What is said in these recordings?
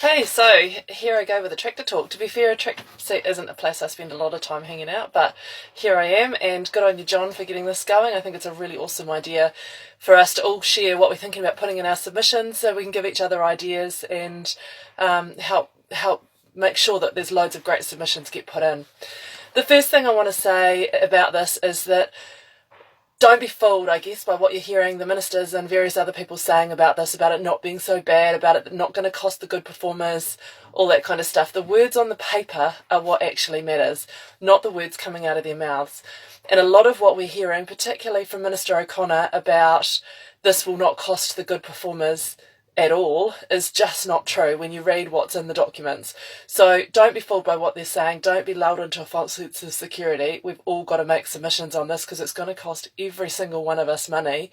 Hey, so here I go with a tractor talk. To be fair, a tractor seat isn't a place I spend a lot of time hanging out, but here I am, and good on you, John, for getting this going. I think it's a really awesome idea for us to all share what we're thinking about putting in our submissions, so we can give each other ideas and help make sure that there's loads of great submissions get put in. The first thing I want to say about this is that don't be fooled, I guess, by what you're hearing the ministers and various other people saying about this, about it not being so bad, about it not going to cost the good performers, all that kind of stuff. The words on the paper are what actually matters, not the words coming out of their mouths. And a lot of what we're hearing, particularly from Minister O'Connor, about this will not cost the good performers at all, is just not true when you read what's in the documents. So don't be fooled by what they're saying. Don't be lulled into a false sense of security. We've all got to make submissions on this because it's going to cost every single one of us money,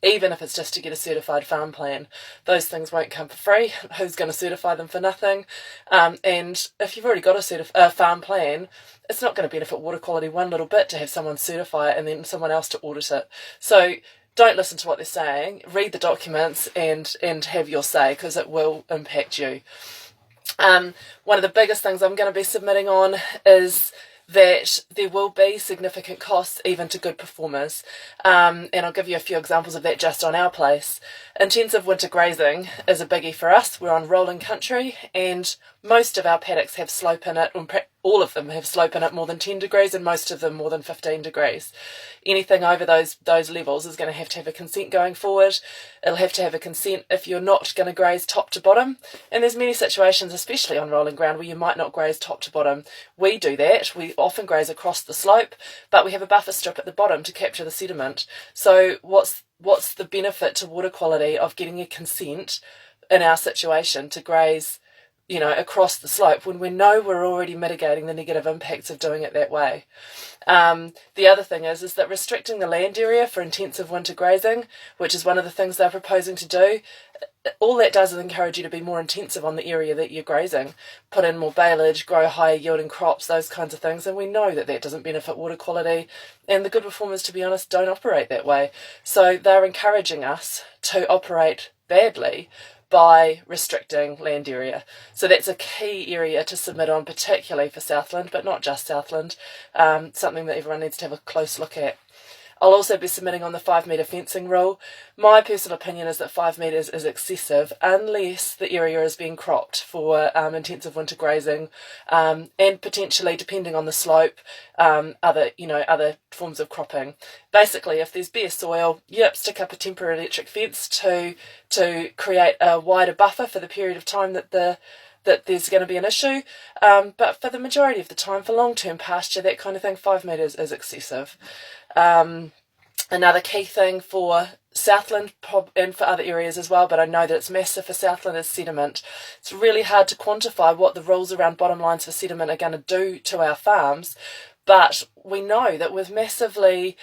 even if it's just to get a certified farm plan. Those things won't come for free. Who's going to certify them for nothing? And if you've already got a farm plan, it's not going to benefit water quality one little bit to have someone certify it and then someone else to audit it. So don't listen to what they're saying. Read the documents and have your say, because it will impact you. One of the biggest things I'm going to be submitting on is that there will be significant costs even to good performers. And I'll give you a few examples of that just on our place. Intensive winter grazing is a biggie for us. We're on rolling country and most of our paddocks have slope in it, all of them have slope in it more than 10 degrees and most of them more than 15 degrees. Anything over those levels is going to have a consent going forward. It'll have to have a consent if you're not going to graze top to bottom. And there's many situations, especially on rolling ground, where you might not graze top to bottom. We do that. We often graze across the slope, but we have a buffer strip at the bottom to capture the sediment. So what's the benefit to water quality of getting a consent in our situation to graze across the slope when we know we're already mitigating the negative impacts of doing it that way? The other thing is that restricting the land area for intensive winter grazing, which is one of the things they're proposing to do, all that does is encourage you to be more intensive on the area that you're grazing, put in more baleage, grow higher yielding crops, those kinds of things, and we know that doesn't benefit water quality, and the good performers, to be honest, don't operate that way. So they're encouraging us to operate badly by restricting land area. So that's a key area to submit on, particularly for Southland, but not just Southland, something that everyone needs to have a close look at. I'll also be submitting on the 5 metre fencing rule. My personal opinion is that 5 metres is excessive unless the area is being cropped for intensive winter grazing, and potentially, depending on the slope, other forms of cropping. Basically, if there's bare soil, stick up a temporary electric fence to create a wider buffer for the period of time that there's going to be an issue. But for the majority of the time, for long-term pasture, that kind of thing, 5 metres is excessive. Another key thing for Southland and for other areas as well, but I know that it's massive for Southland, is sediment. It's really hard to quantify what the rules around bottom lines for sediment are going to do to our farms, but we know that with massively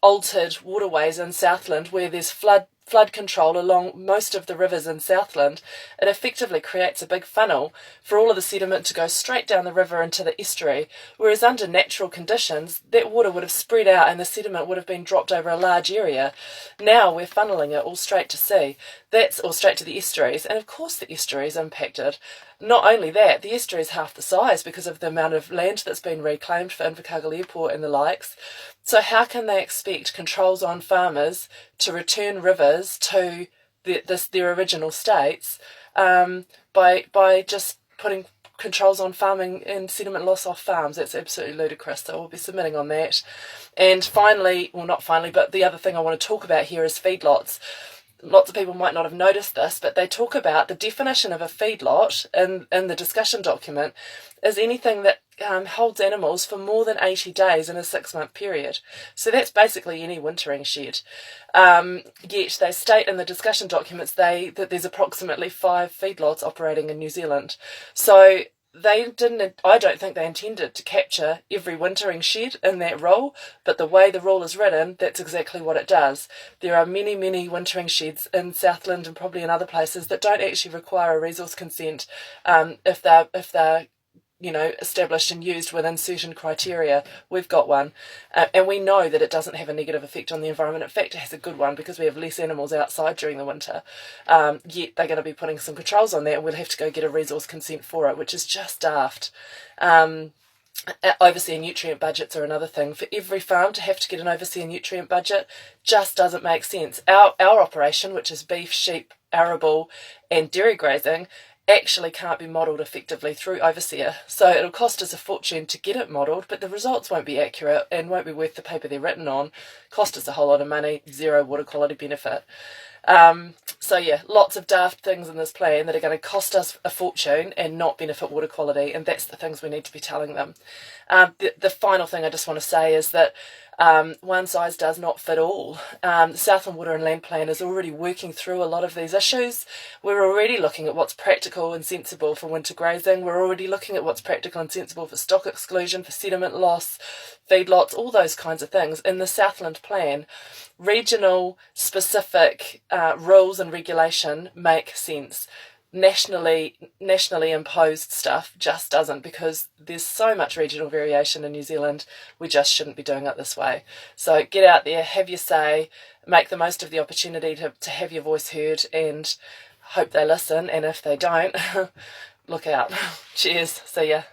altered waterways in Southland, where there's flood control along most of the rivers in Southland, it effectively creates a big funnel for all of the sediment to go straight down the river into the estuary, whereas under natural conditions, that water would have spread out and the sediment would have been dropped over a large area. Now we're funneling it all straight to sea, or straight to the estuaries, and of course the estuary is impacted. Not only that, the estuary is half the size because of the amount of land that's been reclaimed for Invercargill Airport and the likes. So how can they expect controls on farmers to return rivers to their original states by just putting controls on farming and sediment loss off farms? That's absolutely ludicrous. So we'll be submitting on that. And finally, well, not finally, but the other thing I want to talk about here is feedlots. Lots of people might not have noticed this, but they talk about the definition of a feedlot in the discussion document is anything that holds animals for more than 80 days in a 6-month period. So that's basically any wintering shed. Yet they state in the discussion documents that there's approximately 5 feedlots operating in New Zealand. So I don't think they intended to capture every wintering shed in that rule, but the way the rule is written, that's exactly what it does. There are many, many wintering sheds in Southland and probably in other places that don't actually require a resource consent if they're established and used within certain criteria. We've got one, and we know that it doesn't have a negative effect on the environment. In fact, it has a good one because we have less animals outside during the winter. Yet they're going to be putting some controls on that, and we'll have to go get a resource consent for it, which is just daft. Overseeing nutrient budgets are another thing. For every farm to have to get an overseeing nutrient budget just doesn't make sense. Our operation, which is beef, sheep, arable and dairy grazing, actually can't be modelled effectively through overseer. So it'll cost us a fortune to get it modelled, but the results won't be accurate and won't be worth the paper they're written on. Cost us a whole lot of money, zero water quality benefit. So yeah, lots of daft things in this plan that are going to cost us a fortune and not benefit water quality, and that's the things we need to be telling them. The final thing I just want to say is that one size does not fit all. The Southland Water and Land Plan is already working through a lot of these issues. We're already looking at what's practical and sensible for winter grazing. We're already looking at what's practical and sensible for stock exclusion, for sediment loss, feedlots, all those kinds of things. In the Southland Plan, regional specific rules and regulation make sense. Nationally imposed stuff just doesn't, because there's so much regional variation in New Zealand. We just shouldn't be doing it this way. So get out there, have your say, make the most of the opportunity to have your voice heard, and hope they listen, and if they don't, look out. Cheers, see ya.